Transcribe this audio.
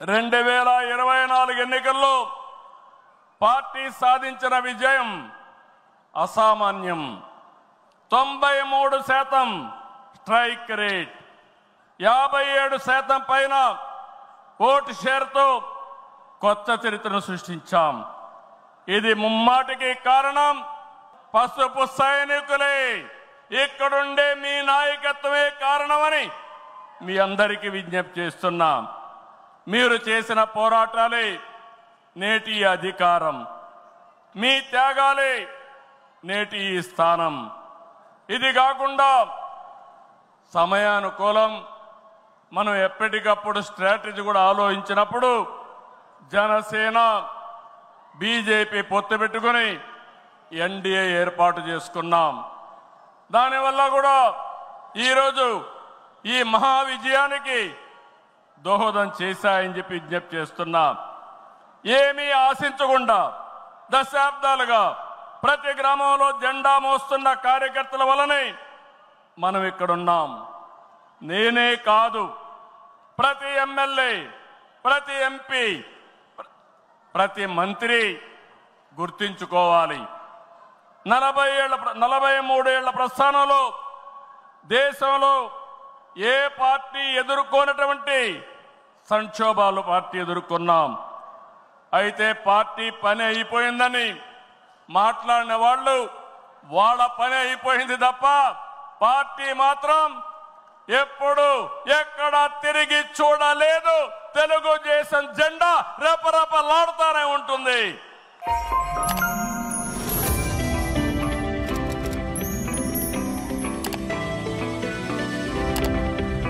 2024 ఎన్నికల్లో పార్టీ సాధించిన విజయం అసామాన్యం. 93% స్ట్రైక్ రేట్, 57% పైన ఓటు షేర్తో కొత్త చరిత్రను సృష్టించాం. ఇది ముమ్మాటికి కారణం పసుపు సైనికులే, ఇక్కడుండే మీ నాయకత్వమే కారణమని మీ అందరికీ విజ్ఞప్తి చేస్తున్నాం. మీరు చేసిన పోరాటాలే నేటి అధికారం, మీ త్యాగాలే నేటి ఈ స్థానం. ఇది కాకుండా సమయానుకూలం మనం ఎప్పటికప్పుడు స్ట్రాటజీ కూడా ఆలోచించినప్పుడు జనసేన బీజేపీ పొత్తు పెట్టుకుని ఎన్డీఏ ఏర్పాటు చేసుకున్నాం. దానివల్ల కూడా ఈరోజు ఈ మహా విజయానికి దోహదం చేశాయని చెప్పి విజ్ఞప్తి చేస్తున్నా. ఏమీ ఆశించకుండా దశాబ్దాలుగా ప్రతి గ్రామంలో జెండా మోస్తున్న కార్యకర్తల వల్లనే మనం ఇక్కడున్నాం. నేనే కాదు, ప్రతి ఎమ్మెల్యే, ప్రతి ఎంపీ, ప్రతి మంత్రి గుర్తించుకోవాలి. 43 ఏళ్ల ప్రస్థానంలో దేశంలో ఏ పార్టీ ఎదుర్కొన్నటువంటి సంక్షోభాలు పార్టీ ఎదుర్కొన్నాం. అయితే పార్టీ పని అయిపోయిందని మాట్లాడిన వాళ్ళు వాళ్ళ పని అయిపోయింది తప్ప పార్టీ మాత్రం ఎప్పుడు ఎక్కడ తిరిగి చూడలేదు. తెలుగుదేశం జెండా రెపరెపలాడుతూనే ఉంటుంది.